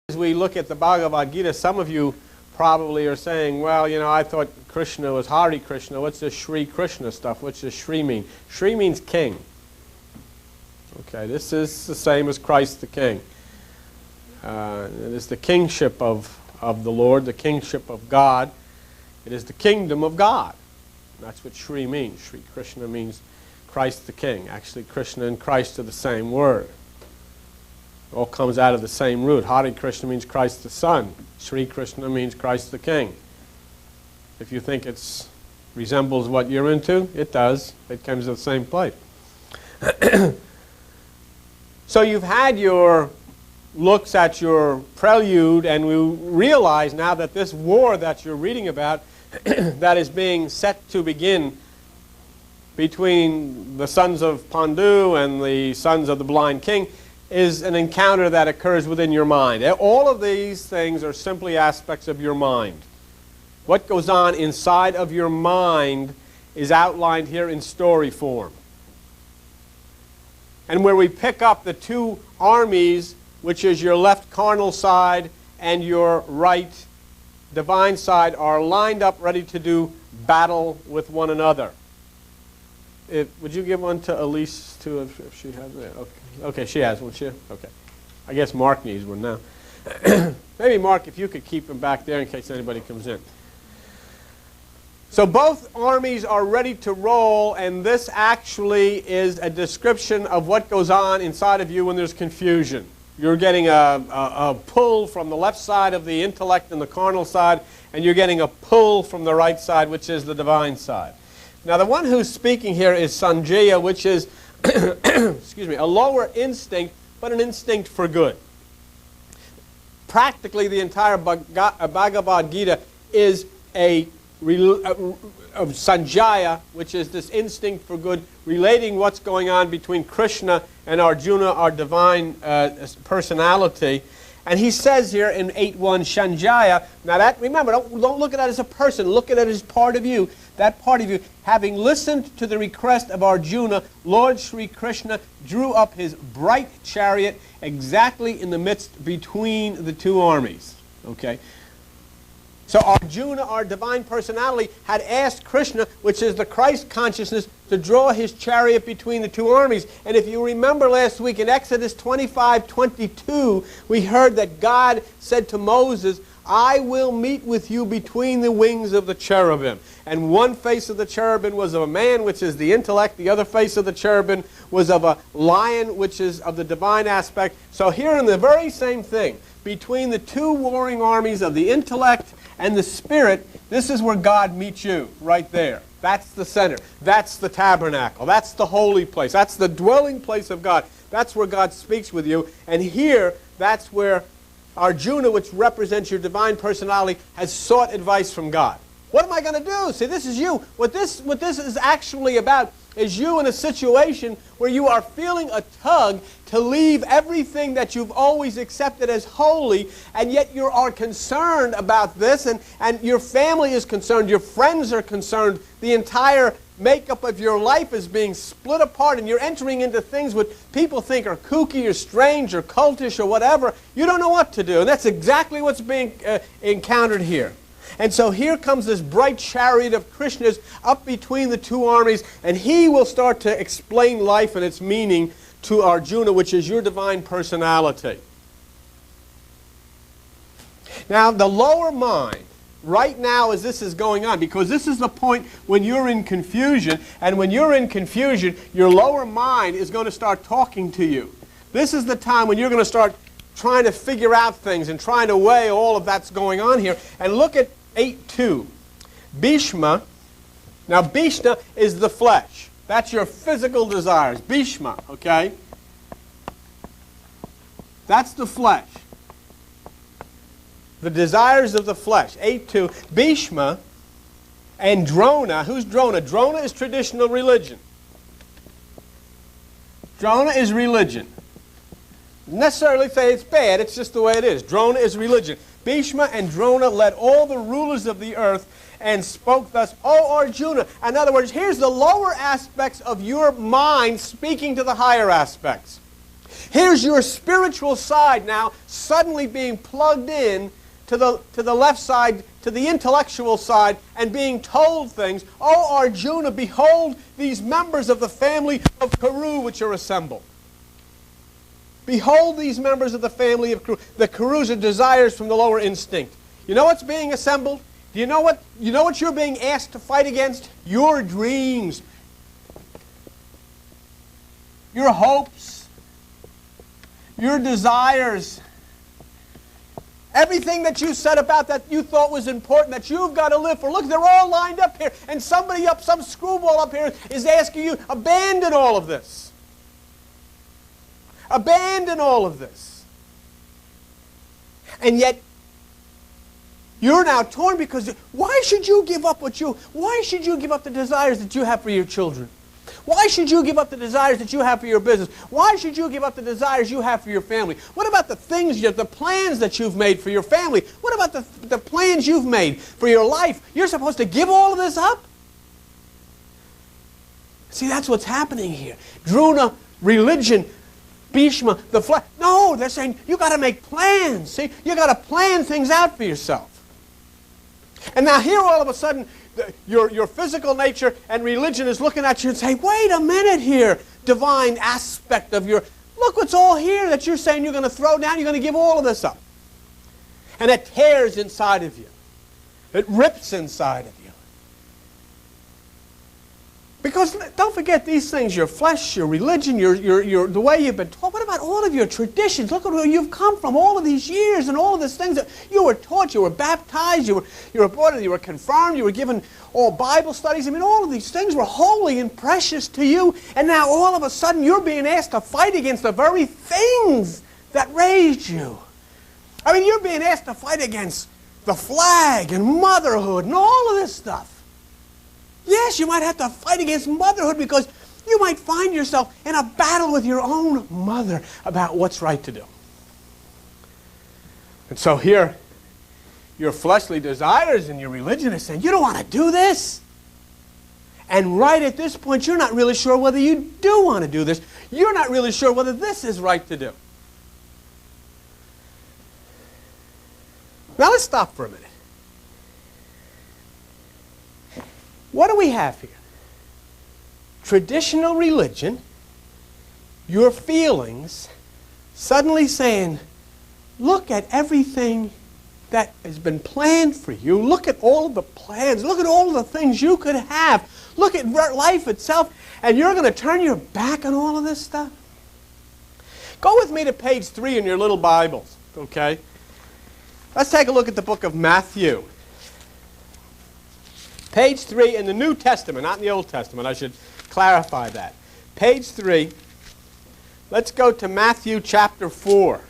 As we look at the Bhagavad Gita, some of you probably are saying, well, you know, I thought Krishna was Hare Krishna. What's this Shri Krishna stuff? What's this Shri mean? Shri means king. Okay, this is the same as Christ the King. It is the kingship of the Lord, the kingship of God. It is the kingdom of God. That's what Shri means. Shri Krishna means Christ the King. Actually, Krishna and Christ are the same word. It all comes out of the same root. Hare Krishna means Christ the Son. Shri Krishna means Christ the King. If you think it resembles what you're into, it does. It comes to the same place. So you've had your looks at your prelude, and we realize now that this war that you're reading about that is being set to begin between the sons of Pandu and the sons of the blind king is an encounter that occurs within your mind. All of these things are simply aspects of your mind. What goes on inside of your mind is outlined here in story form. And where we pick up the two armies, which is your left carnal side and your right divine side, are lined up ready to do battle with one another. Would you give one to Elise, too, if she has it? Okay. Okay, she has one, okay. I guess Mark needs one now. Maybe, Mark, if you could keep him back there in case anybody comes in. So both armies are ready to roll, and this actually is a description of what goes on inside of you when there's confusion. You're getting a pull from the left side of the intellect and the carnal side, and you're getting a pull from the right side, which is the divine side. Now, the one who's speaking here is Sanjaya, which is excuse me, a lower instinct, but an instinct for good. Practically, the entire Bhagavad Gita is of Sanjaya, which is this instinct for good, relating what's going on between Krishna and Arjuna, our divine personality. And he says here in 8.1, Sanjaya, now that, remember, don't look at that as a person, look at it as part of you. That part of you, having listened to the request of Arjuna, Lord Sri Krishna drew up his bright chariot exactly in the midst between the two armies. Okay? So Arjuna, our divine personality, had asked Krishna, which is the Christ consciousness, to draw his chariot between the two armies. And if you remember last week in Exodus 25:22, we heard that God said to Moses, I will meet with you between the wings of the cherubim. And one face of the cherubim was of a man, which is the intellect. The other face of the cherubim was of a lion, which is of the divine aspect. So here in the very same thing, between the two warring armies of the intellect and the spirit, this is where God meets you, right there. That's the center. That's the tabernacle. That's the holy place. That's the dwelling place of God. That's where God speaks with you. And here, that's where Arjuna, which represents your divine personality, has sought advice from God. What am I going to do? See, this is you. What this is actually about is you in a situation where you are feeling a tug to leave everything that you've always accepted as holy, and yet you are concerned about this, and your family is concerned, your friends are concerned, the entire makeup of your life is being split apart, and you're entering into things which people think are kooky or strange or cultish or whatever. You don't know what to do, and that's exactly what's being encountered here. And so here comes this bright chariot of Krishna's up between the two armies, and he will start to explain life and its meaning to Arjuna, which is your divine personality. Now, the lower mind, right now as this is going on, because this is the point when you're in confusion, and when you're in confusion, your lower mind is going to start talking to you. This is the time when you're going to start trying to figure out things and trying to weigh all of that's going on here. And look at 8.2. Bhishma. Now, Bhishma is the flesh. That's your physical desires. Bhishma, okay? That's the flesh. The desires of the flesh. 8.2. Bhishma and Drona. Who's Drona? Drona is traditional religion. Drona is religion. Necessarily say it's bad, it's just the way it is. Drona is religion. Bhishma and Drona led all the rulers of the earth and spoke thus, O Arjuna. In other words, here's the lower aspects of your mind speaking to the higher aspects. Here's your spiritual side now suddenly being plugged in to the left side, to the intellectual side, and being told things. Oh, Arjuna, behold these members of the family of Kuru which are assembled. Behold these members of the family of Kuru. The Kurus are desires from the lower instinct. You know what's being assembled? Do you know what you're being asked to fight against? Your dreams. Your hopes. Your desires. Everything that you said about that you thought was important, that you've got to live for. Look, they're all lined up here. And somebody up, some screwball up here is asking you, abandon all of this. Abandon all of this. And yet, you're now torn because why should you give up why should you give up the desires that you have for your children? Why should you give up the desires that you have for your business? Why should you give up the desires you have for your family? What about the things, the plans that you've made for your family? What about the plans you've made for your life? You're supposed to give all of this up? See, that's what's happening here. Druna, religion, Bhishma, the flesh. No, they're saying, you got to make plans. See, you got to plan things out for yourself. And now here all of a sudden, your physical nature and religion is looking at you and saying, wait a minute here, divine aspect of your, look what's all here that you're saying you're going to throw down, you're going to give all of this up. And it tears inside of you. It rips inside of you. Because don't forget these things, your flesh, your religion, the way you've been taught. What about all of your traditions? Look at where you've come from all of these years and all of these things that you were taught, you were baptized, you were born, you were confirmed, you were given all Bible studies. I mean, all of these things were holy and precious to you. And now all of a sudden you're being asked to fight against the very things that raised you. I mean, you're being asked to fight against the flag and motherhood and all of this stuff. Yes, you might have to fight against motherhood because you might find yourself in a battle with your own mother about what's right to do. And so here, your fleshly desires and your religion are saying, you don't want to do this. And right at this point, you're not really sure whether you do want to do this. You're not really sure whether this is right to do. Now let's stop for a minute. What do we have here? Traditional religion, your feelings, suddenly saying, look at everything that has been planned for you. Look at all of the plans. Look at all of the things you could have. Look at life itself, and you're going to turn your back on all of this stuff? Go with me to page 3 in your little Bibles, okay? Let's take a look at the book of Matthew. Page 3 in the New Testament, not in the Old Testament. I should clarify that. Page 3. Let's go to Matthew chapter 4.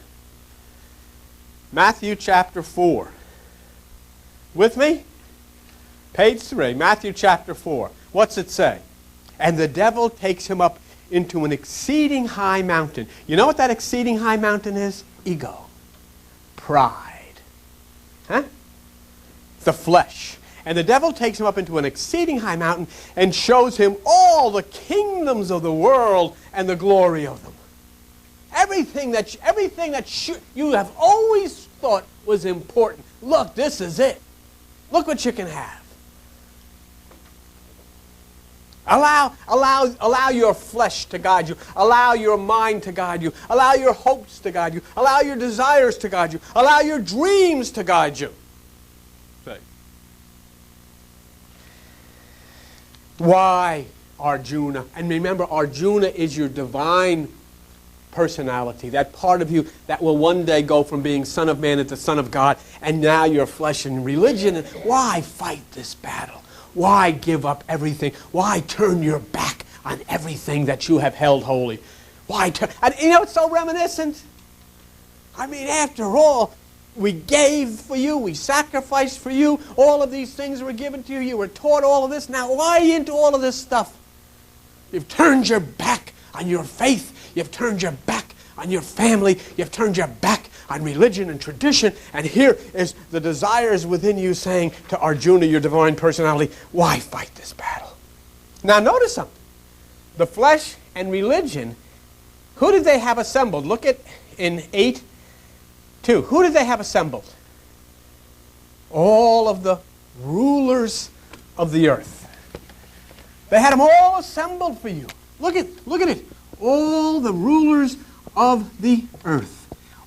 Matthew chapter 4. With me? Page 3, Matthew chapter 4. What's it say? And the devil takes him up into an exceeding high mountain. You know what that exceeding high mountain is? Ego. Pride. Huh? The flesh. And the devil takes him up into an exceeding high mountain and shows him all the kingdoms of the world and the glory of them. Everything that you have always thought was important. Look, this is it. Look what you can have. Allow your flesh to guide you. Allow your mind to guide you. Allow your hopes to guide you. Allow your desires to guide you. Allow your dreams to guide you. Why, Arjuna? And remember, Arjuna is your divine personality, that part of you that will one day go from being Son of Man into Son of God, and now your flesh and religion. Why fight this battle? Why give up everything? Why turn your back on everything that you have held holy? Why turn? And you know, it's so reminiscent. I mean, after all, we gave for you, we sacrificed for you, all of these things were given to you, you were taught all of this. Now why are you into all of this stuff? You've turned your back on your faith, you've turned your back on your family, you've turned your back on religion and tradition, and here is the desires within you saying to Arjuna, your divine personality, why fight this battle? Now notice something. The flesh and religion Who did they have assembled? Look at in 8:2. Who did they have assembled? All of the rulers of the earth. They had them all assembled for you. Look at it. All the rulers of the earth.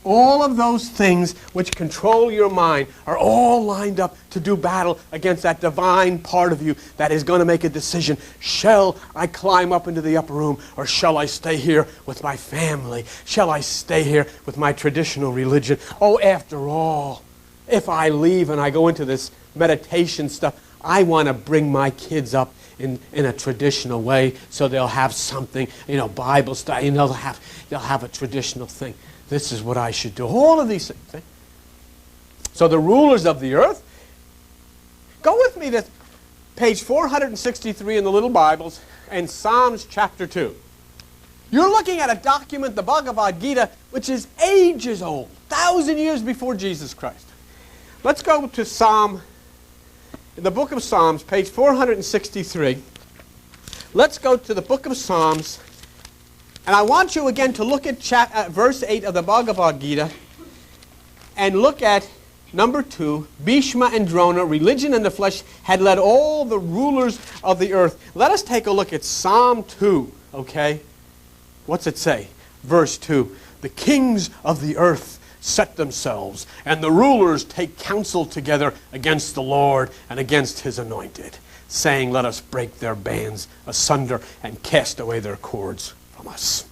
All of those things which control your mind are all lined up to do battle against that divine part of you that is going to make a decision. Shall I climb up into the upper room, or shall I stay here with my family? Shall I stay here with my traditional religion? Oh, after all, if I leave and I go into this meditation stuff, I want to bring my kids up in a traditional way so they'll have something, Bible study, and they'll have a traditional thing. This is what I should do. All of these things. Eh? So the rulers of the earth. Go with me to page 463 in the little Bibles and Psalms chapter 2. You're looking at a document, the Bhagavad Gita, which is ages old, 1,000 years before Jesus Christ. Let's go to in the book of Psalms, page 463. Let's go to the book of Psalms. And I want you again to look at verse 8 of the Bhagavad Gita and look at number 2, Bhishma and Drona, religion and the flesh, had led all the rulers of the earth. Let us take a look at Psalm 2, okay? What's it say? Verse 2, the kings of the earth set themselves, and the rulers take counsel together against the Lord and against his anointed, saying, let us break their bands asunder and cast away their cords from us.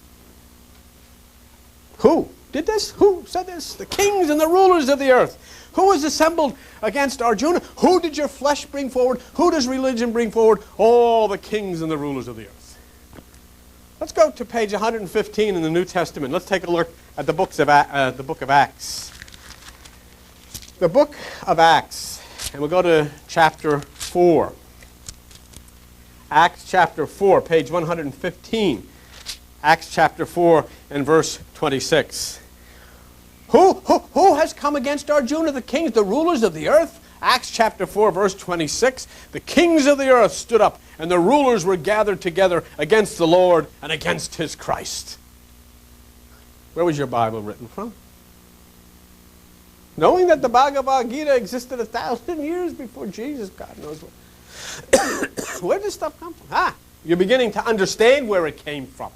Who did this? Who said this? The kings and the rulers of the earth. Who was assembled against Arjuna? Who did your flesh bring forward? Who does religion bring forward? All the kings and the rulers of the earth. Let's go to page 115 in the New Testament. Let's take a look at the book of Acts. The book of Acts. And we'll go to chapter 4. Acts chapter 4, page 115. Acts chapter 4 and verse 26. Who has come against Arjuna? The kings, the rulers of the earth? Acts chapter 4, verse 26. The kings of the earth stood up, and the rulers were gathered together against the Lord and against his Christ. Where was your Bible written from? Knowing that the Bhagavad Gita existed 1,000 years before Jesus, God knows what. Where did this stuff come from? You're beginning to understand where it came from.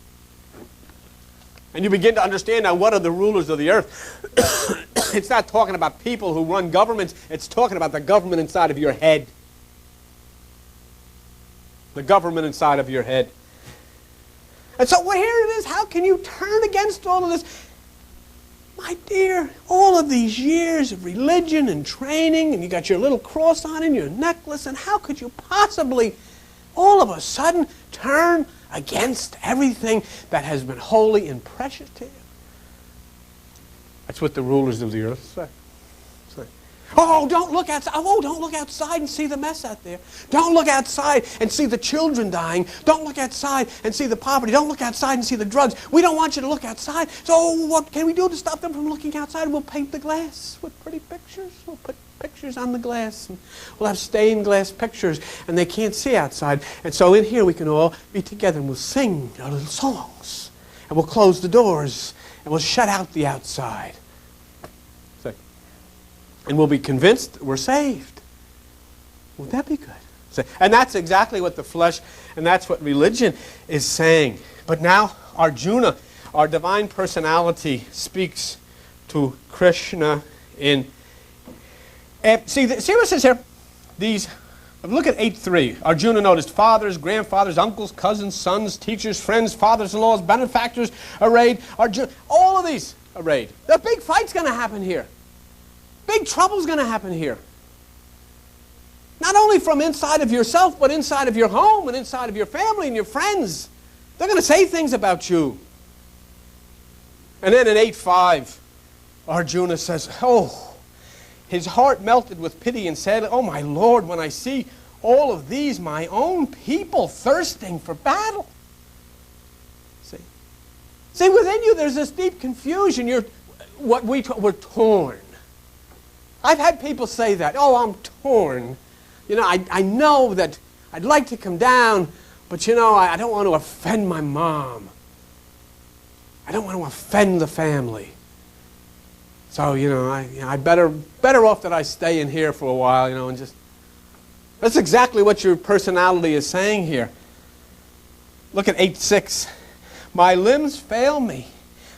And you begin to understand now what are the rulers of the earth. It's not talking about people who run governments. It's talking about the government inside of your head. The government inside of your head. And so here it is. How can you turn against all of this? My dear, all of these years of religion and training, and you got your little cross on and your necklace, and how could you possibly all of a sudden turn against everything that has been holy and precious to you? That's what the rulers of the earth say. Oh, don't look outside. Oh, don't look outside and see the mess out there. Don't look outside and see the children dying. Don't look outside and see the poverty. Don't look outside and see the drugs. We don't want you to look outside. So what can we do to stop them from looking outside? We'll paint the glass with pretty pictures. We'll put pictures on the glass. And we'll have stained glass pictures, and they can't see outside. And so in here we can all be together, and we'll sing our little songs. And we'll close the doors, and we'll shut out the outside. And we'll be convinced we're saved. Would that be good? And that's exactly what the flesh, and that's what religion is saying. But now Arjuna, our divine personality, speaks to Krishna in... See what it says here? Look at 8:3. Arjuna noticed fathers, grandfathers, uncles, cousins, sons, teachers, friends, fathers-in-laws, benefactors arrayed. Arjuna, all of these arrayed. The big fight's going to happen here. Big trouble's going to happen here. Not only from inside of yourself, but inside of your home and inside of your family and your friends. They're going to say things about you. And then in 8:5, Arjuna says, his heart melted with pity and said, oh my Lord, when I see all of these, my own people thirsting for battle. See, within you there's this deep confusion. We're torn. I've had people say that. Oh, I'm torn. I know that I'd like to come down, but I don't want to offend my mom. I don't want to offend the family. So, I better off that I stay in here for a while, and just... That's exactly what your personality is saying here. Look at 8:6. My limbs fail me.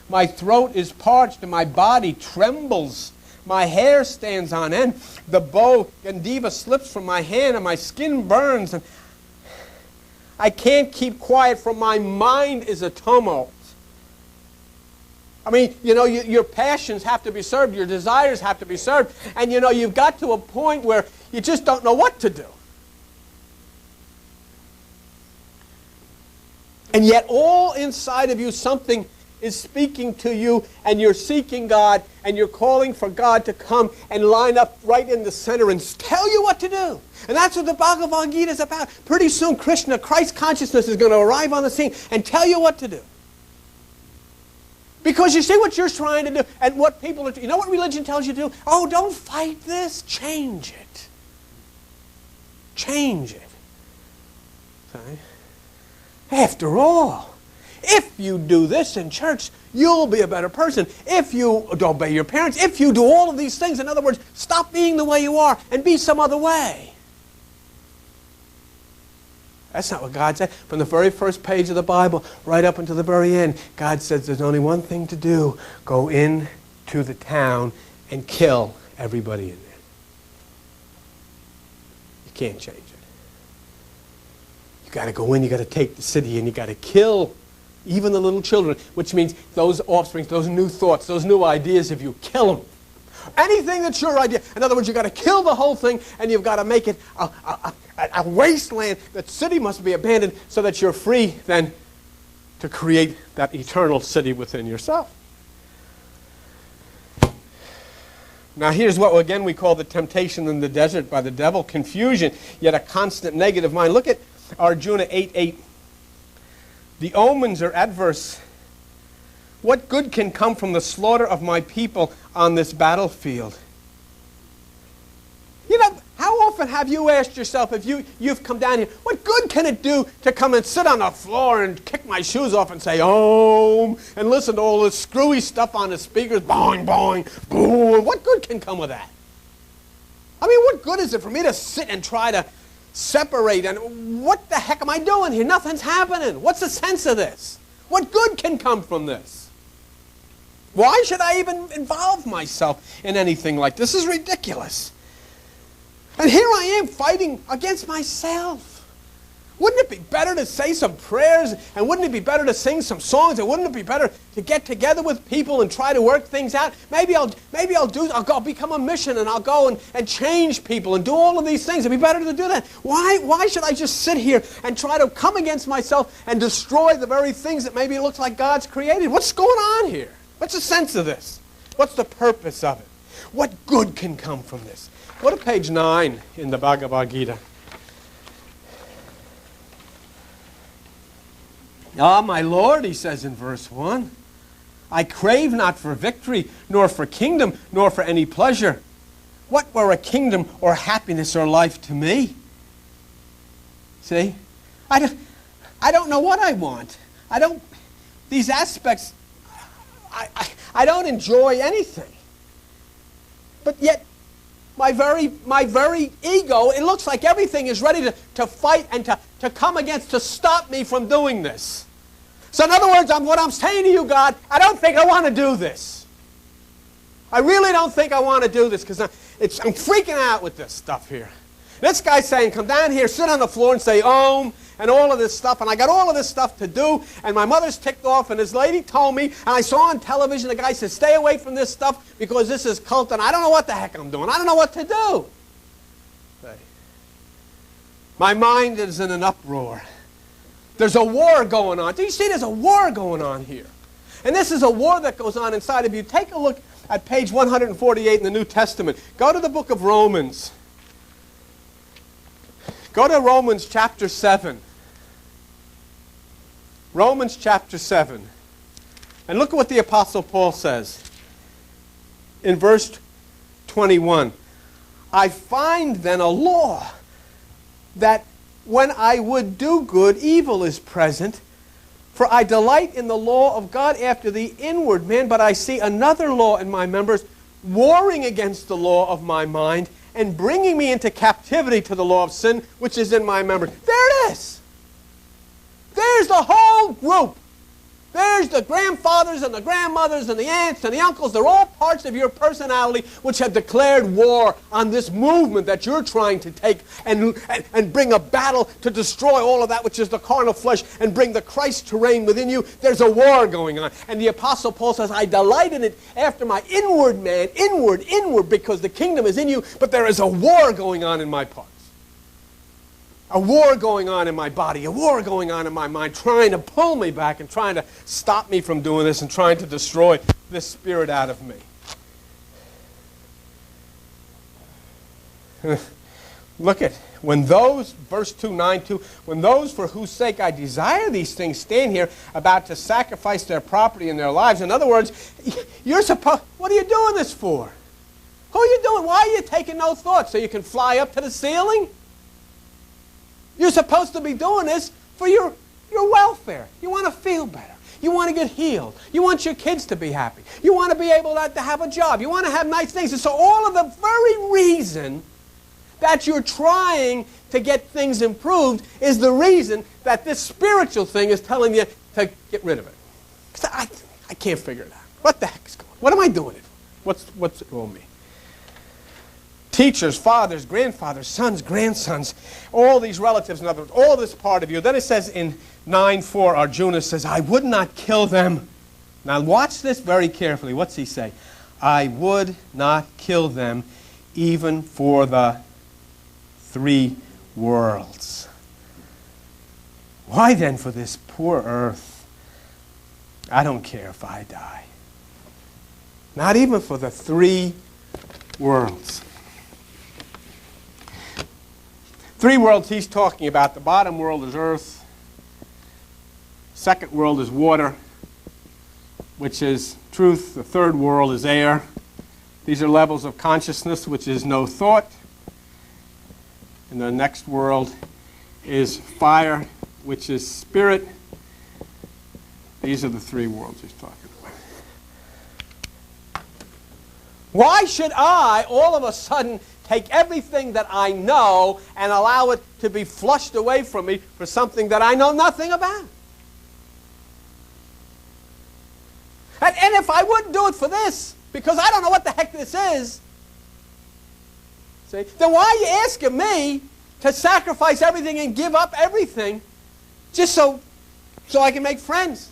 My throat is parched and my body trembles. My hair stands on end. The bow Gandiva slips from my hand and my skin burns. And I can't keep quiet, for my mind is a tumult. I mean, your passions have to be served. Your desires have to be served. And, you've got to a point where you just don't know what to do. And yet all inside of you, something is speaking to you, and you're seeking God, and you're calling for God to come and line up right in the center and tell you what to do. And that's what the Bhagavad Gita is about. Pretty soon, Krishna, Christ consciousness, is going to arrive on the scene and tell you what to do. Because you see what you're trying to do, and what people are... You know what religion tells you to do? Oh, don't fight this. Change it. Change it. Okay? After all, if you do this in church, you'll be a better person. If you obey your parents, if you do all of these things, in other words, stop being the way you are and be some other way. That's not what God said. From the very first page of the Bible, right up until the very end, God says there's only one thing to do. Go into the town and kill everybody in there. You can't change it. You got to go in, you got to take the city, and you got to kill even the little children, which means those offspring, those new thoughts, those new ideas, if you kill them. Anything that's your idea. In other words, you've got to kill the whole thing, and you've got to make it a wasteland. That city must be abandoned so that you're free then to create that eternal city within yourself. Now here's what, again, we call the temptation in the desert by the devil. Confusion, yet a constant negative mind. Look at Arjuna 8:8. The omens are adverse. What good can come from the slaughter of my people on this battlefield? How often have you asked yourself, if you've come down here, what good can it do to come and sit on the floor and kick my shoes off and say, Om, and listen to all this screwy stuff on the speakers, boing, boing, boom. What good can come of that? I mean, what good is it for me to sit and try to separate, and what the heck am I doing here? Nothing's happening. What's the sense of this? What good can come from this? Why should I even involve myself in anything like this? This is ridiculous. And here I am fighting against myself. Wouldn't it be better to say some prayers? And wouldn't it be better to sing some songs? And wouldn't it be better to get together with people and try to work things out? Maybe I'll go become a mission, and I'll go and change people and do all of these things. It'd be better to do that. Why should I just sit here and try to come against myself and destroy the very things that maybe it looks like God's created? What's going on here? What's the sense of this? What's the purpose of it? What good can come from this? Go to page 9 in the Bhagavad Gita. Ah, my Lord, he says in verse 1, I crave not for victory, nor for kingdom, nor for any pleasure. What were a kingdom or happiness or life to me? See? I don't know what I want. These aspects, I don't enjoy anything. But yet, my very ego, it looks like everything is ready to fight and to come against, to stop me from doing this. So in other words, what I'm saying to you, God, I don't think I want to do this. I really don't think I want to do this, because I'm freaking out with this stuff here. This guy's saying, come down here, sit on the floor and say Om, and all of this stuff, and I got all of this stuff to do, and my mother's ticked off, and this lady told me, and I saw on television, the guy said, stay away from this stuff because this is cult, and I don't know what the heck I'm doing. I don't know what to do. My mind is in an uproar. There's a war going on. Do you see there's a war going on here? And this is a war that goes on inside of you. Take a look at page 148 in the New Testament. Go to the book of Romans. Go to Romans chapter 7. Romans chapter 7. And look at what the Apostle Paul says. In verse 21. I find then a law that when I would do good, evil is present. For I delight in the law of God after the inward man, but I see another law in my members, warring against the law of my mind, and bringing me into captivity to the law of sin, which is in my members. There it is. There's the whole group. There's the grandfathers and the grandmothers and the aunts and the uncles. They're all parts of your personality which have declared war on this movement that you're trying to take and bring a battle to destroy all of that which is the carnal flesh and bring the Christ to reign within you. There's a war going on. And the Apostle Paul says, I delight in it after my inward man, inward, because the kingdom is in you, but there is a war going on in my parts. A war going on in my body, a war going on in my mind, trying to pull me back and trying to stop me from doing this and trying to destroy this spirit out of me. Look at, when those, verse 2:9, when those for whose sake I desire these things stand here about to sacrifice their property and their lives. In other words, you're supposed, what are you doing this for? Who are you doing? Why are you taking no thought? So you can fly up to the ceiling? You're supposed to be doing this for your welfare. You want to feel better. You want to get healed. You want your kids to be happy. You want to be able to have a job. You want to have nice things. And so all of the very reason that you're trying to get things improved is the reason that this spiritual thing is telling you to get rid of it. Because I can't figure it out. What the heck is going on? What am I doing it for? What's it all mean? Teachers, fathers, grandfathers, sons, grandsons, all these relatives, in other words, all this part of you. Then it says in 9:4, Arjuna says, I would not kill them. Now watch this very carefully. What's he say? I would not kill them even for the 3 worlds. Why then for this poor earth? I don't care if I die. Not even for the 3 worlds. 3 worlds he's talking about. The bottom world is earth. Second world is water, which is truth. The third world is air. These are levels of consciousness, which is no thought. And the next world is fire, which is spirit. These are the 3 worlds he's talking about. Why should I, all of a sudden, take everything that I know and allow it to be flushed away from me for something that I know nothing about? And if I wouldn't do it for this, because I don't know what the heck this is, see, then why are you asking me to sacrifice everything and give up everything just so I can make friends?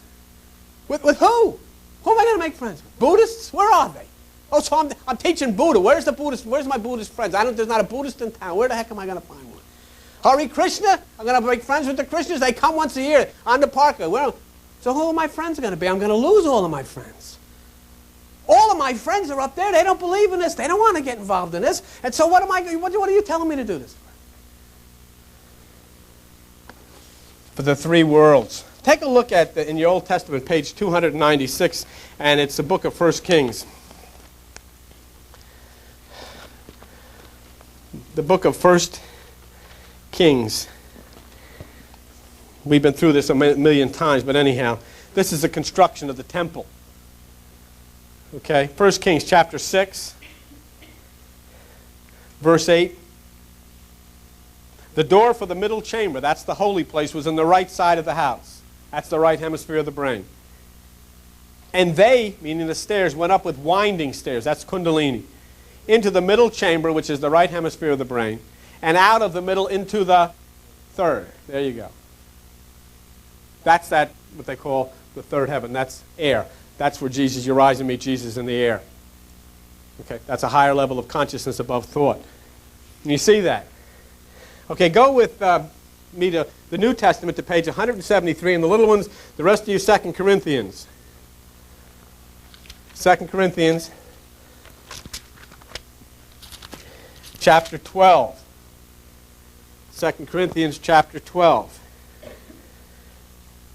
With who? Who am I going to make friends with? Buddhists? Where are they? Oh, so I'm teaching Buddha. Where's my Buddhist friends? There's not a Buddhist in town. Where the heck am I going to find one? Hare Krishna? I'm going to make friends with the Krishnas. They come once a year on the Parker. So who are my friends going to be? I'm going to lose all of my friends. All of my friends are up there. They don't believe in this. They don't want to get involved in this. And so what are you telling me to do this for? For the 3 worlds. Take a look at, in your Old Testament, page 296, and it's the book of 1 Kings. The book of 1 Kings. We've been through this a million times, but anyhow, this is the construction of the temple. Okay, 1 Kings chapter 6, verse 8. The door for the middle chamber, that's the holy place, was on the right side of the house. That's the right hemisphere of the brain. And they, meaning the stairs, went up with winding stairs, that's kundalini, into the middle chamber, which is the right hemisphere of the brain, and out of the middle into the third. There you go. That's what they call the third heaven. That's air. That's where you rise and meet Jesus in the air. Okay, that's a higher level of consciousness above thought. And you see that? Okay, go with me to the New Testament to page 173, and the little ones, the rest of you, 2 Corinthians. 2 Corinthians chapter 12. 2 Corinthians chapter 12.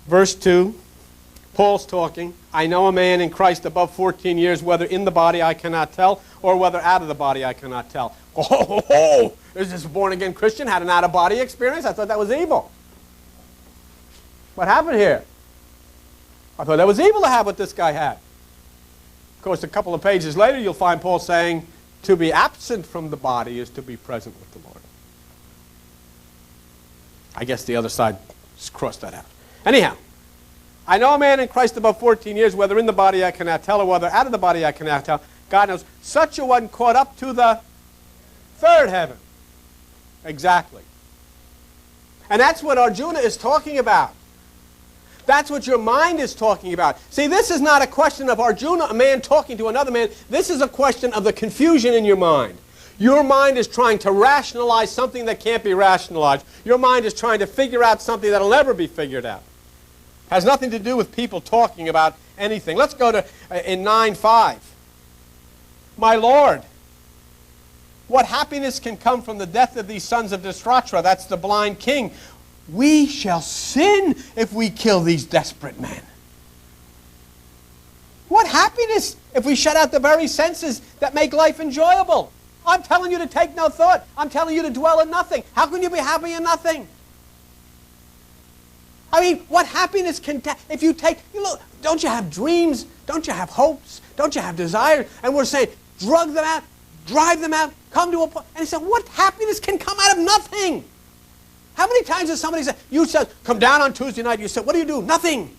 Verse 2, Paul's talking. I know a man in Christ above 14 years, whether in the body I cannot tell, or whether out of the body I cannot tell. Oh, is this born-again Christian had an out-of-body experience? I thought that was evil. What happened here? I thought that was evil to have what this guy had. Of course, a couple of pages later, you'll find Paul saying, to be absent from the body is to be present with the Lord. I guess the other side just crossed that out. Anyhow, I know a man in Christ about 14 years, whether in the body I cannot tell, or whether out of the body I cannot tell. God knows. Such a one caught up to the third heaven. Exactly. And that's what Arjuna is talking about. That's what your mind is talking about. See, this is not a question of Arjuna, a man talking to another man. This is a question of the confusion in your mind. Your mind is trying to rationalize something that can't be rationalized. Your mind is trying to figure out something that will never be figured out. Has nothing to do with people talking about anything. Let's go to in 9:5. My Lord, what happiness can come from the death of these sons of Dhrashtra? That's the blind king. We shall sin if we kill these desperate men. What happiness if we shut out the very senses that make life enjoyable? I'm telling you to take no thought. I'm telling you to dwell in nothing. How can you be happy in nothing? I mean, what happiness can if you take, don't you have dreams? Don't you have hopes? Don't you have desires? And we're saying, drug them out, drive them out, come to a point. And he said, what happiness can come out of nothing? How many times has somebody said, you said, come down on Tuesday night, you said, what do you do? Nothing.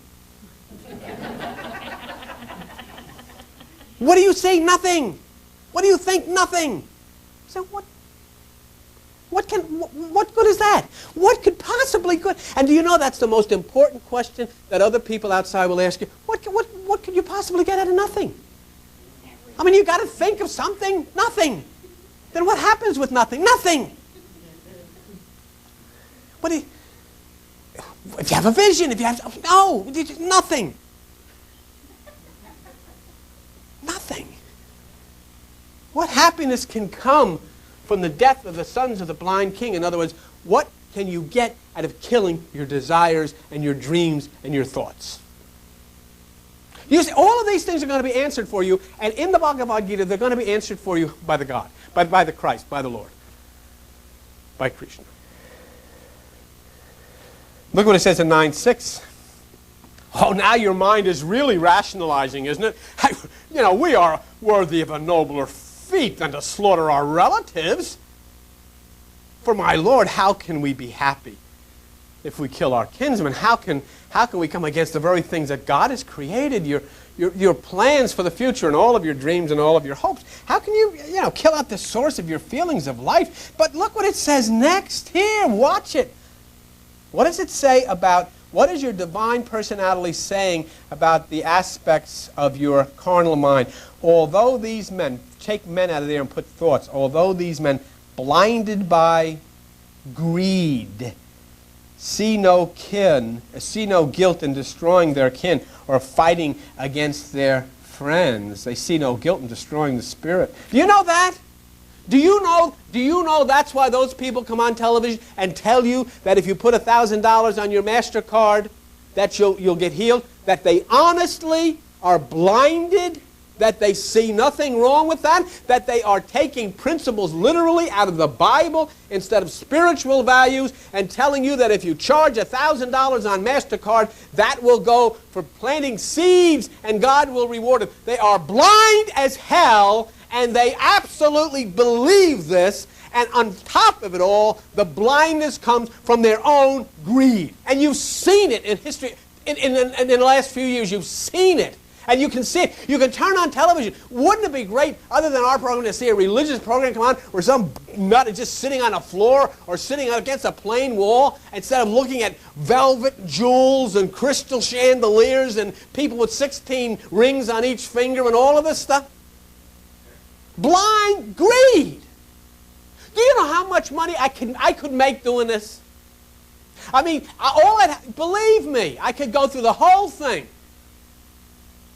What do you say? Nothing. What do you think? Nothing. So what good is that? What could possibly good? And do you know that's the most important question that other people outside will ask you? What could you possibly get out of nothing? I mean, you've got to think of something. Nothing. Then what happens with nothing? Nothing. If you have a vision, if you have... No, nothing. Nothing. What happiness can come from the death of the sons of the blind king? In other words, what can you get out of killing your desires and your dreams and your thoughts? You see, all of these things are going to be answered for you, and in the Bhagavad Gita, they're going to be answered for you by the God, by the Christ, by the Lord, by Krishna. Look what it says in 9:6. Oh, now your mind is really rationalizing, isn't it? We are worthy of a nobler fate than to slaughter our relatives. For my Lord, how can we be happy if we kill our kinsmen? How can we come against the very things that God has created, your plans for the future and all of your dreams and all of your hopes? How can you kill out the source of your feelings of life? But look what it says next here. Watch it. What does it say about, what is your divine personality saying about the aspects of your carnal mind? Although these men, take men out of there and put thoughts, although these men blinded by greed, see no guilt in destroying their kin or fighting against their friends. They see no guilt in destroying the spirit. Do you know that? Do you know that's why those people come on television and tell you that if you put $1,000 on your MasterCard that you'll get healed? That they honestly are blinded? That they see nothing wrong with that? That they are taking principles literally out of the Bible instead of spiritual values and telling you that if you charge $1,000 on MasterCard, that will go for planting seeds and God will reward them. They are blind as hell, and they absolutely believe this, and on top of it all, the blindness comes from their own greed. And you've seen it in history. In the last few years, you've seen it. And you can see it. You can turn on television. Wouldn't it be great, other than our program, to see a religious program come on where some nut is just sitting on a floor or sitting against a plain wall instead of looking at velvet jewels and crystal chandeliers and people with 16 rings on each finger and all of this stuff? Blind greed. Do you know how much money I could make doing this? I mean, believe me, I could go through the whole thing.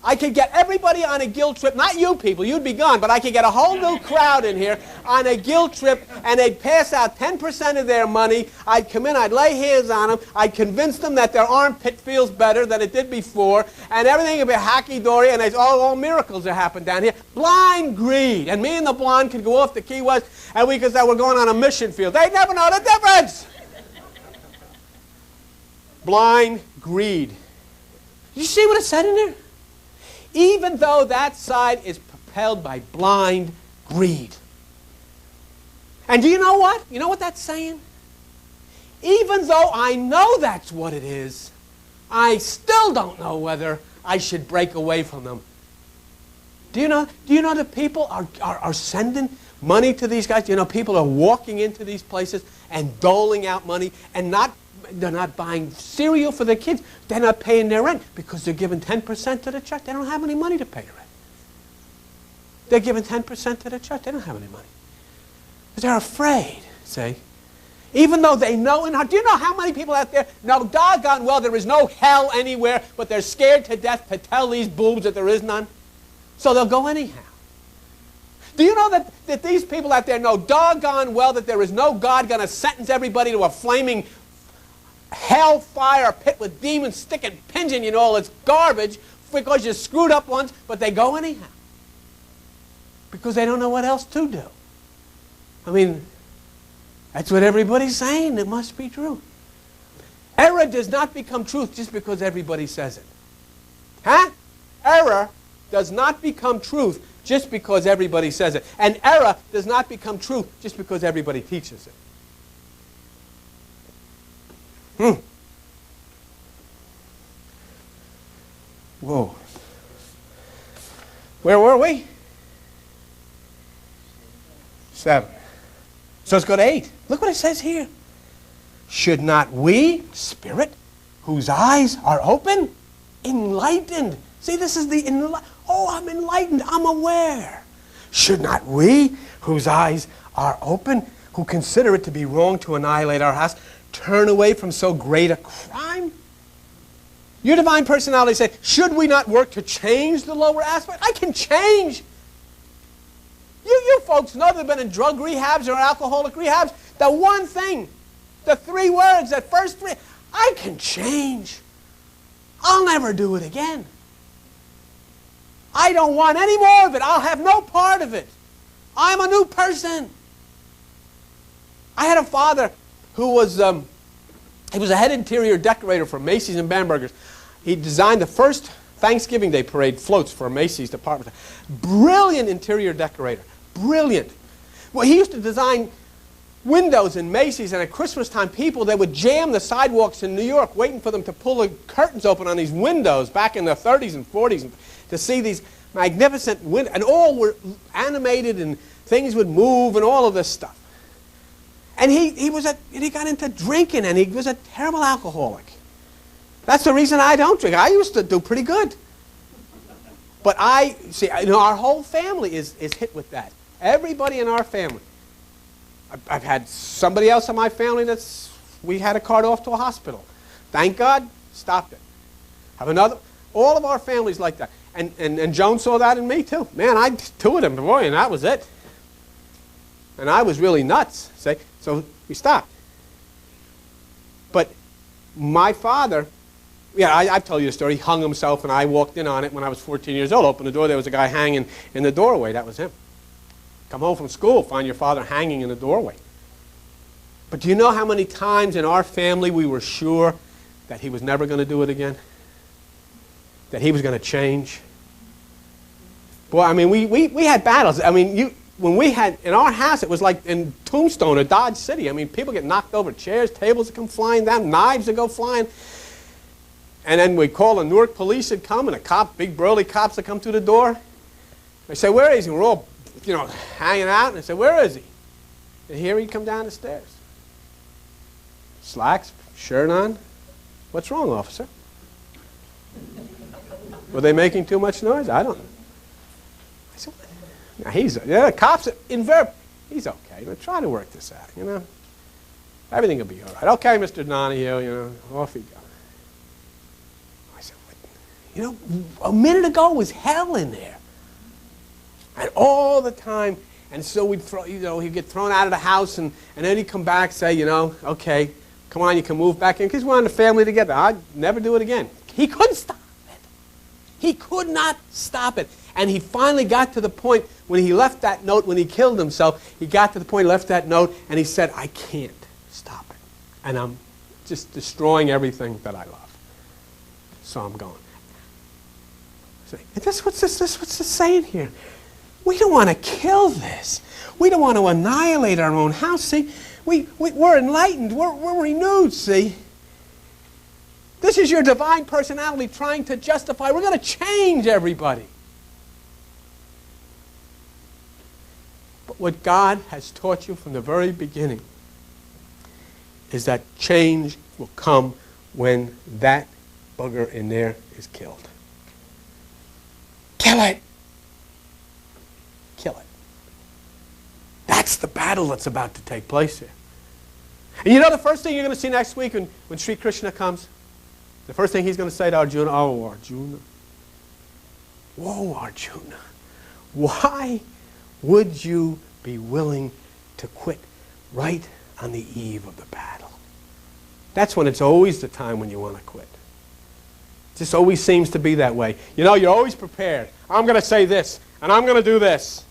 I could get everybody on a guilt trip, not you people, you'd be gone, but I could get a whole new crowd in here on a guilt trip, and they'd pass out 10% of their money. I'd come in, I'd lay hands on them, I'd convince them that their armpit feels better than it did before, and everything would be hacky-dory, and all miracles that happen down here. Blind greed. And me and the blonde could go off to Key West, and we could say we're going on a mission field. They'd never know the difference. Blind greed. You see what it said in there? Even though that side is propelled by blind greed. And do you know what? You know what that's saying? Even though I know that's what it is, I still don't know whether I should break away from them. Do you know that people are sending money to these guys? You know, people are walking into these places and doling out money, and they're not buying cereal for their kids. They're not paying their rent because they're giving 10% to the church. They don't have any money to pay the rent. They're giving 10% to the church. They don't have any money. Because they're afraid, see? Even though they know in heart. Do you know how many people out there know doggone well there is no hell anywhere, but they're scared to death to tell these boobs that there is none? So they'll go anyhow. Do you know that these people out there know doggone well that there is no God going to sentence everybody to a flaming hellfire pit with demons sticking pins in you and all this garbage because you screwed up once, but they go anyhow. Because they don't know what else to do. I mean, that's what everybody's saying. It must be true. Error does not become truth just because everybody says it. Huh? Error does not become truth just because everybody says it. And error does not become truth just because everybody teaches it. Whoa. Where were we? 7. So let's go to 8. Look what it says here. Should not we, spirit, whose eyes are open, enlightened? See, this is the I'm enlightened, I'm aware. Should not we, whose eyes are open, who consider it to be wrong to annihilate our house, turn away from so great a crime? Your divine personality said, should we not work to change the lower aspect? I can change. You folks know they've been in drug rehabs or alcoholic rehabs. The one thing, the 3 words, that first 3, I can change. I'll never do it again. I don't want any more of it. I'll have no part of it. I'm a new person. I had a father who was, he was a head interior decorator for Macy's and Bamberger's. He designed the first Thanksgiving Day parade floats for Macy's department. Brilliant interior decorator. Brilliant. Well, he used to design windows in Macy's, and at Christmas time, they would jam the sidewalks in New York waiting for them to pull the curtains open on these windows back in the 30s and 40s to see these magnificent windows. And all were animated, and things would move, and all of this stuff. And he got into drinking, and he was a terrible alcoholic. That's the reason I don't drink. I used to do pretty good. But our whole family is hit with that. Everybody in our family. I've had somebody else in my family we had a cart off to a hospital. Thank God, stopped it. Have another. All of our families like that. And Joan saw that in me too. Man, I toured him, boy, and that was it. And I was really nuts. So we stopped. But my father, I've told you the story. He hung himself, and I walked in on it when I was 14 years old. Opened the door, there was a guy hanging in the doorway. That was him. Come home from school, find your father hanging in the doorway. But do you know how many times in our family we were sure that he was never going to do it again? That he was going to change? Boy, I mean, we had battles. I mean, when we had, in our house, it was like in Tombstone or Dodge City. I mean, people get knocked over, chairs, tables would come flying down, knives would go flying. And then we'd call the Newark police would come, and big burly cops would come through the door. They say, where is he? We're all, hanging out. And they say, where is he? And here he'd come down the stairs. Slacks, shirt on. What's wrong, officer? Were they making too much noise? I don't know. I said, now cops, he's okay. But try to work this out, Everything will be all right. Okay, Mr. Donahue, off he goes. I said, a minute ago was hell in there. And all the time, and so he'd get thrown out of the house, and then he'd come back, say, okay, come on, you can move back in, because we're on the family together. I'd never do it again. He couldn't stop it. He could not stop it. And he finally got to the point when he left that note, when he killed himself, he got to the point, he left that note, and he said, I can't stop it. And I'm just destroying everything that I love. So I'm going. And what's this saying here? We don't want to kill this. We don't want to annihilate our own house. See, we're enlightened. We're renewed, see. This is your divine personality trying to justify. We're going to change everybody. But what God has taught you from the very beginning is that change will come when that bugger in there is killed. Kill it. Kill it. That's the battle that's about to take place here. And you know the first thing you're going to see next week when Sri Krishna comes? The first thing he's going to say to Arjuna, oh, Arjuna. Whoa, Arjuna. Why would you be willing to quit right on the eve of the battle? That's when it's always the time when you want to quit. It just always seems to be that way. You know, you're always prepared. I'm going to say this, and I'm going to do this.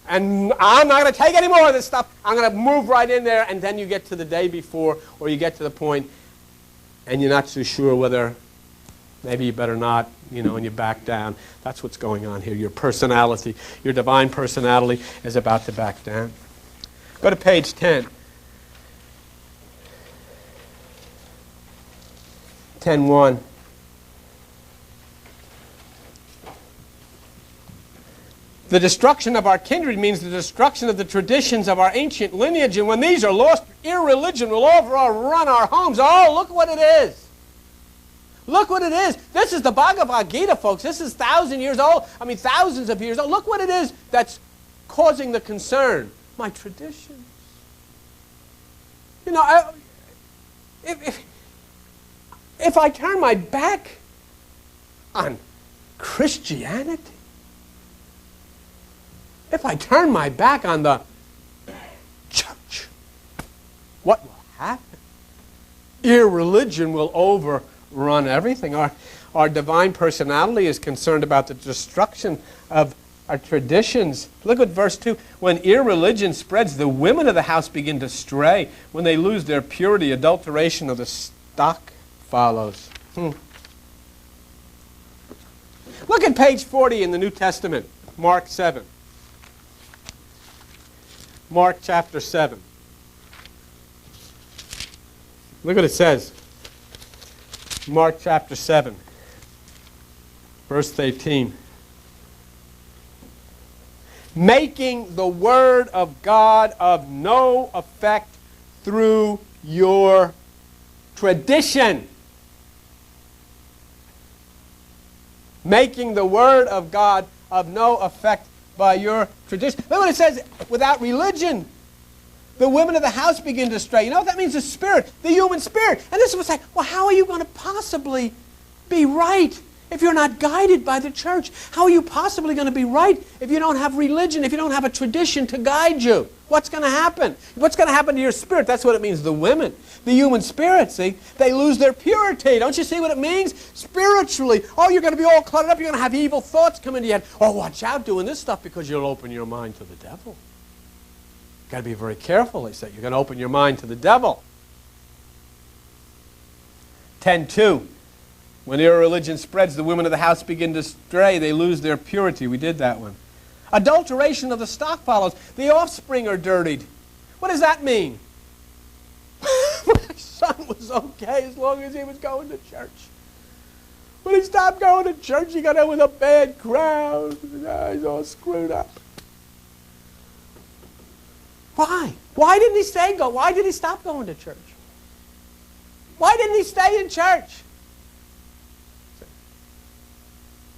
And I'm not going to take any more of this stuff. I'm going to move right in there, and then you get to the day before, or you get to the point, and you're not so sure whether maybe you better not, you know, and you back down. That's what's going on here. Your personality, your divine personality is about to back down. Go to page 10. 10:1. The destruction of our kindred means the destruction of the traditions of our ancient lineage, and when these are lost, irreligion will overrun our homes. Oh, look what it is. Look what it is. This is the Bhagavad Gita, folks. This is 1,000 years old. I mean, thousands of years old. Look what it is that's causing the concern. My traditions. You know, if I turn my back on Christianity, if I turn my back on the church, what will happen? Irreligion will overrun everything. Our divine personality is concerned about the destruction of our traditions. Look at verse 2. When irreligion spreads, the women of the house begin to stray. When they lose their purity, adulteration of the stock follows. Look at page 40 in the New Testament, Mark 7. Mark chapter 7. Look what it says. Mark chapter 7, verse 18. Making the word of God of no effect through your tradition. Making the word of God of no effect by your tradition. Look what it says, without religion, the women of the house begin to stray. You know what that means? The spirit, the human spirit. And this was like, well, how are you going to possibly be right if you're not guided by the church? How are you possibly going to be right if you don't have religion, if you don't have a tradition to guide you? What's going to happen? What's going to happen to your spirit? That's what it means, the women. The human spirit, see? They lose their purity. Don't you see what it means? Spiritually. Oh, you're going to be all cluttered up. You're going to have evil thoughts come into your head. Oh, watch out doing this stuff because you'll open your mind to the devil. You've got to be very careful, they say. You're going to open your mind to the devil. 10:2. When irreligion spreads, the women of the house begin to stray. They lose their purity. We did that one. Adulteration of the stock follows. The offspring are dirtied. What does that mean? My son was okay as long as he was going to church. When he stopped going to church, he got in with a bad crowd. He's all screwed up. Why? Why didn't he go? Why did he stop going to church? Why didn't he stay in church?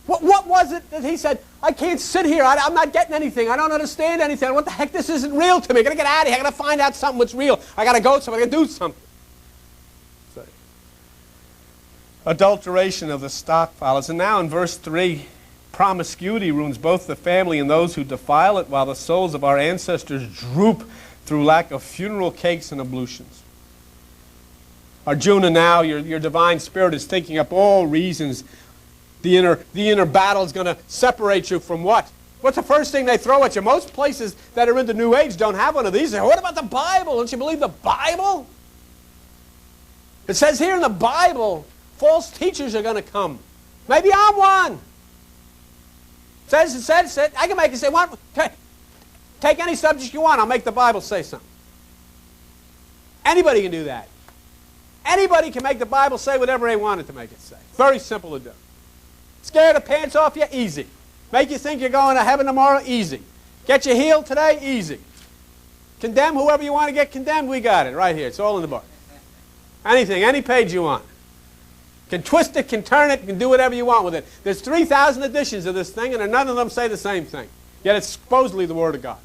What was it that he said, I can't sit here, I'm not getting anything, I don't understand anything, what the heck, this isn't real to me, I got to get out of here, I got to find out something that's real, I got to go somewhere, I got to do something. Adulteration of the stock follows. And now in verse 3, promiscuity ruins both the family and those who defile it, while the souls of our ancestors droop through lack of funeral cakes and ablutions. Arjuna, now your divine spirit is thinking up all reasons. The inner battle is going to separate you from what? What's the first thing they throw at you? Most places that are in the New Age don't have one of these. They say, what about the Bible? Don't you believe the Bible? It says here in the Bible, false teachers are going to come. Maybe I'm one. Says, I can make it say, take any subject you want, I'll make the Bible say something. Anybody can do that. Anybody can make the Bible say whatever they want it to make it say. Very simple to do. Scare the pants off you? Easy. Make you think you're going to heaven tomorrow? Easy. Get you healed today? Easy. Condemn whoever you want to get condemned? We got it right here. It's all in the book. Anything, any page you want. Can twist it, can turn it, can do whatever you want with it. There's 3,000 editions of this thing, and none of them say the same thing. Yet it's supposedly the Word of God.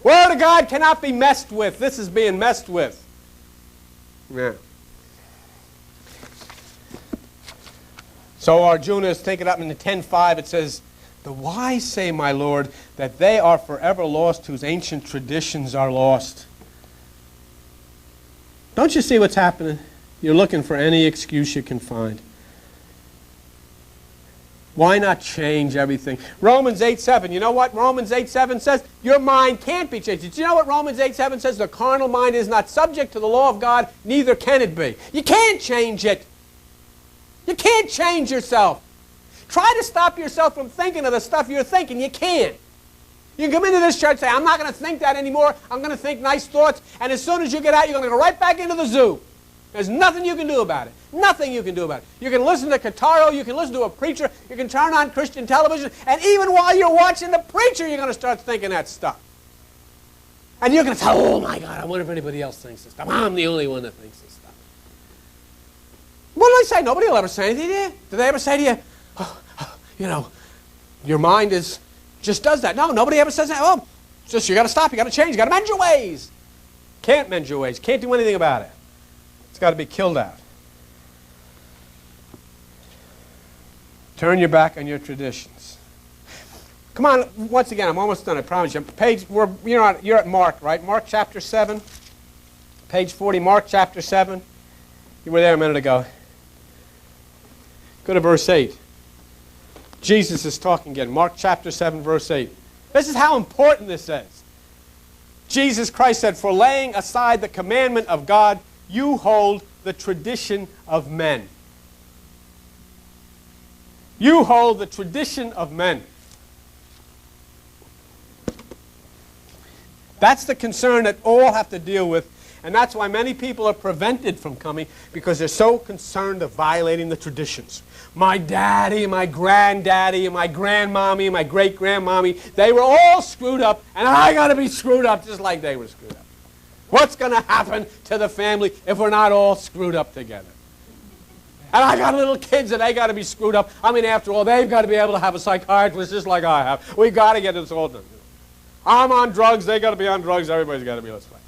Word of God cannot be messed with. This is being messed with. Yeah. So Arjuna is taken up in the 10:5. It says, the wise say, my Lord, that they are forever lost whose ancient traditions are lost. Don't you see what's happening? You're looking for any excuse you can find. Why not change everything? Romans 8:7. You know what Romans 8:7 says? Your mind can't be changed. Did you know what Romans 8:7 says? The carnal mind is not subject to the law of God, neither can it be. You can't change it. You can't change yourself. Try to stop yourself from thinking of the stuff you're thinking. You can't. You can come into this church and say, I'm not going to think that anymore. I'm going to think nice thoughts. And as soon as you get out, you're going to go right back into the zoo. There's nothing you can do about it. Nothing you can do about it. You can listen to Kataro, you can listen to a preacher, you can turn on Christian television, and even while you're watching the preacher, you're going to start thinking that stuff. And you're going to say, oh my God, I wonder if anybody else thinks this stuff. I'm the only one that thinks this stuff. What do they say? Nobody will ever say anything to you. Do they ever say to you, you know, your mind just does that? No, nobody ever says that. Oh, it's just you got to stop, you got to change, you got to mend your ways. Can't mend your ways, can't do anything about it. It's got to be killed out. Turn your back on your traditions. Come on, once again, I'm almost done, I promise you. You're at Mark, right? Mark chapter 7, page 40, Mark chapter 7. You were there a minute ago. Go to verse 8. Jesus is talking again. Mark chapter 7, verse 8. This is how important this is. Jesus Christ said, for laying aside the commandment of God, you hold the tradition of men. You hold the tradition of men. That's the concern that all have to deal with, and that's why many people are prevented from coming, because they're so concerned of violating the traditions. My daddy and my granddaddy and my grandmommy and my great-grandmommy, they were all screwed up, and I got to be screwed up just like they were screwed up. What's going to happen to the family if we're not all screwed up together? And I got little kids and they got to be screwed up. I mean, after all, they've got to be able to have a psychiatrist just like I have. We've got to get this all done. I'm on drugs, they got to be on drugs, everybody's got to be this way.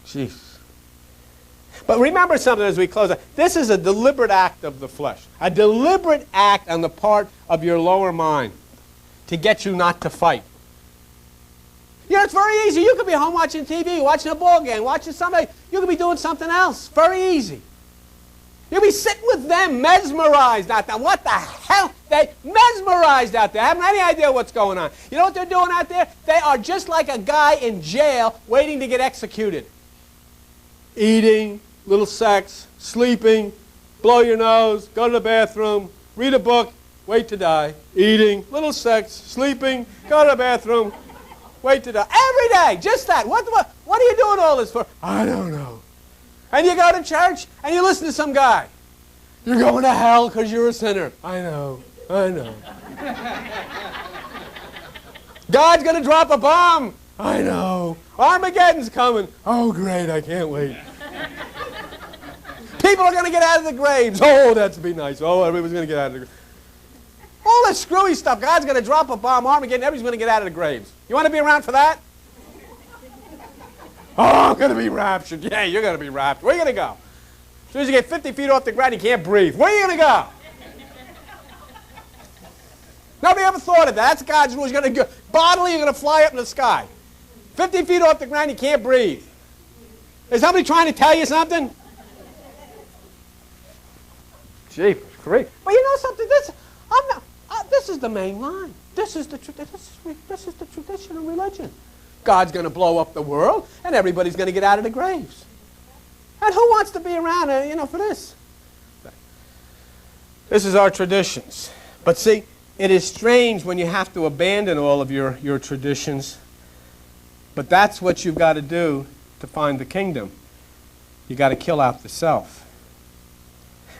Jeez. But remember something as we close out. This is a deliberate act of the flesh. A deliberate act on the part of your lower mind to get you not to fight. You know, it's very easy. You could be home watching TV, watching a ball game, watching somebody. You could be doing something else. Very easy. You'll be sitting with them, mesmerized out there. What the hell? They mesmerized out there. Haven't any idea what's going on. You know what they're doing out there? They are just like a guy in jail waiting to get executed. Eating, little sex, sleeping, blow your nose, go to the bathroom, read a book, wait to die. Eating, little sex, sleeping, go to the bathroom, wait to die. Every day, just that. What are you doing all this for? I don't know. And you go to church and you listen to some guy. You're going to hell because you're a sinner. I know. I know. God's going to drop a bomb. I know. Armageddon's coming. Oh, great. I can't wait. People are going to get out of the graves. Oh, that'd be nice. Oh, everybody's going to get out of the graves. All that screwy stuff. God's going to drop a bomb. Armageddon. Everybody's going to get out of the graves. You want to be around for that? Oh, I'm going to be raptured. Yeah, you're going to be raptured. Where are you going to go? As soon as you get 50 feet off the ground, you can't breathe. Where are you going to go? Nobody ever thought of that. That's God's rule. You're going to go. Bodily, you're going to fly up in the sky. 50 feet off the ground, you can't breathe. Is somebody trying to tell you something? Gee, great. Well, you know something? This is the main line. This is the traditional religion. God's going to blow up the world, and everybody's going to get out of the graves. And who wants to be around, for this? This is our traditions. But see, it is strange when you have to abandon all of your traditions. But that's what you've got to do to find the kingdom. You've got to kill out the self.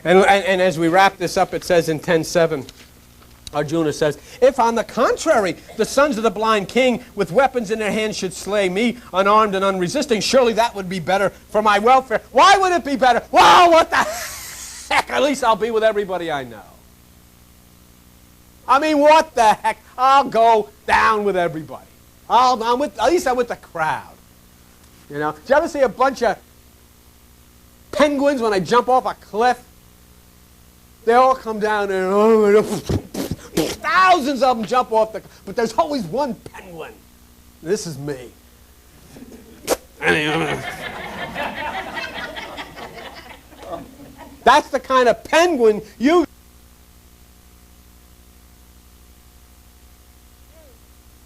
And as we wrap this up, it says in 10:7, Arjuna says, if on the contrary, the sons of the blind king with weapons in their hands should slay me, unarmed and unresisting, surely that would be better for my welfare. Why would it be better? Well, what the heck? At least I'll be with everybody I know. I mean, what the heck? I'll go down with everybody. At least I'm with the crowd. You know? Did you ever see a bunch of penguins when they jump off a cliff? They all come down there. Thousands of them jump off the cliff. But there's always one penguin. This is me. That's the kind of penguin you...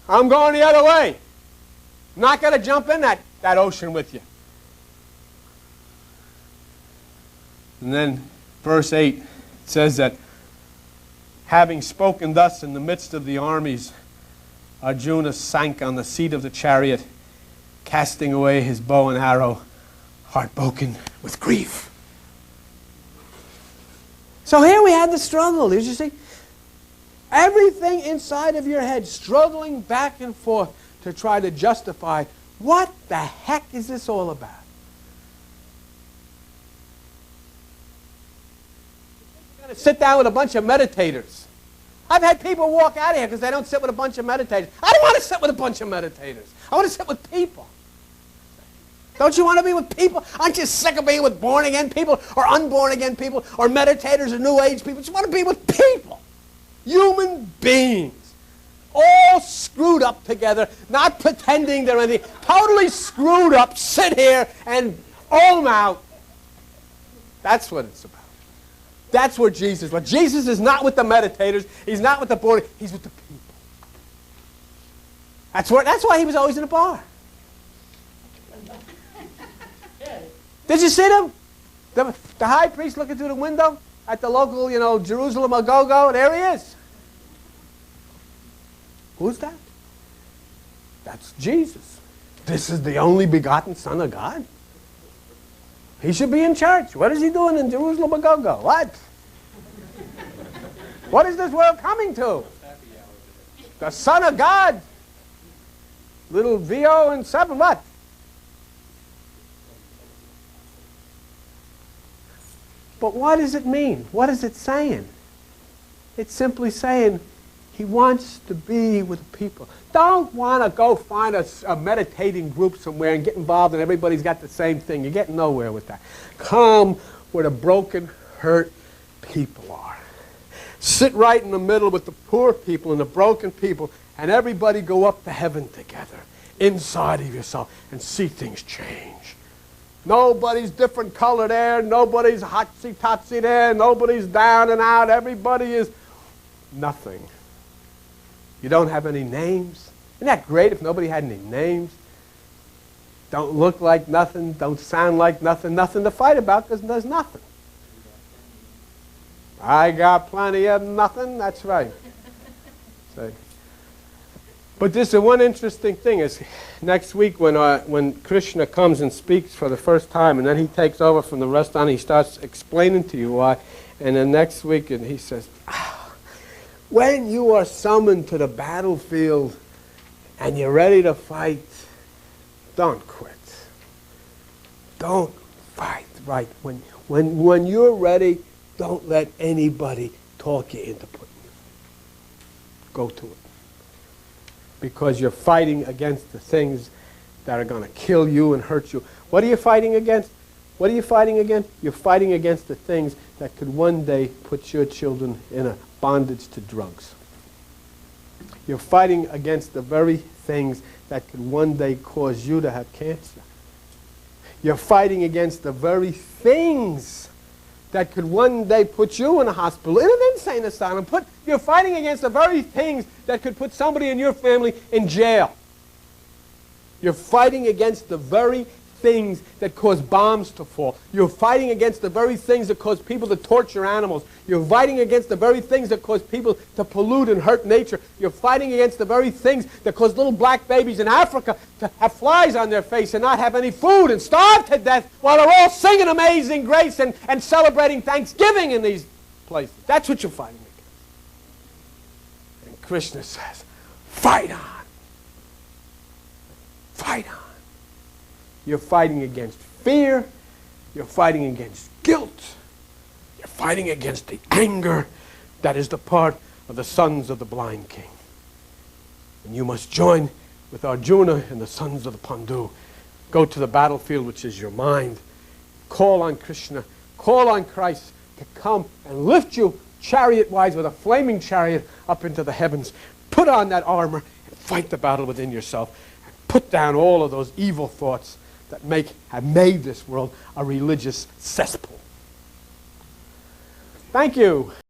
I'm going the other way. I'm not going to jump in that ocean with you. And then verse 8 says that having spoken thus in the midst of the armies, Arjuna sank on the seat of the chariot, casting away his bow and arrow, heartbroken with grief. So here we had the struggle. Did you see? Everything inside of your head struggling back and forth to try to justify what the heck is this all about? You're going to sit down with a bunch of meditators. I've had people walk out of here because they don't sit with a bunch of meditators. I don't want to sit with a bunch of meditators. I want to sit with people. Don't you want to be with people? Aren't you sick of being with born-again people or unborn-again people or meditators or New Age people? You want to be with people. Human beings, all screwed up together, not pretending they're anything, totally screwed up, sit here and all them out. That's what it's about. That's where Jesus was. Jesus is not with the meditators. He's not with the born. He's with the people. That's why he was always in a bar. Did you see them? The high priest looking through the window at the local, Jerusalem go-go. There he is. Who's that? That's Jesus. This is the only begotten Son of God. He should be in church. What is he doing in Jerusalem go-go? What? What is this world coming to? The Son of God. Little VO and 7, what? But what does it mean? What is it saying? It's simply saying he wants to be with people. Don't want to go find a meditating group somewhere and get involved and everybody's got the same thing. You're getting nowhere with that. Come where the broken, hurt people are. Sit right in the middle with the poor people and the broken people and everybody go up to heaven together inside of yourself and see things change. Nobody's different color there. Nobody's hotsy-totsy there. Nobody's down and out. Everybody is nothing. You don't have any names. Isn't that great if nobody had any names? Don't look like nothing. Don't sound like nothing. Nothing to fight about because there's nothing. I got plenty of nothing. That's right. See? But this is one interesting thing is next week when Krishna comes and speaks for the first time and then he takes over from the rest on, he starts explaining to you why. And then next week and he says, when you are summoned to the battlefield and you're ready to fight, don't quit. Don't fight, right? When you're ready, don't let anybody talk you into putting you. Go to it. Because you're fighting against the things that are going to kill you and hurt you. What are you fighting against? What are you fighting against? You're fighting against the things that could one day put your children in a bondage to drugs. You're fighting against the very things that could one day cause you to have cancer. You're fighting against the very things that could one day put you in a hospital, in an insane asylum. You're fighting against the very things that could put somebody in your family in jail. You're fighting against the very things that cause bombs to fall. You're fighting against the very things that cause people to torture animals. You're fighting against the very things that cause people to pollute and hurt nature. You're fighting against the very things that cause little black babies in Africa to have flies on their face and not have any food and starve to death while they're all singing Amazing Grace and celebrating Thanksgiving in these places. That's what you're fighting against. And Krishna says, fight on. Fight on. You're fighting against fear. You're fighting against guilt. You're fighting against the anger that is the part of the sons of the blind king. And you must join with Arjuna and the sons of the Pandu. Go to the battlefield, which is your mind. Call on Krishna. Call on Christ to come and lift you chariot-wise with a flaming chariot up into the heavens. Put on that armor and fight the battle within yourself. Put down all of those evil thoughts that have made this world a religious cesspool. Thank you.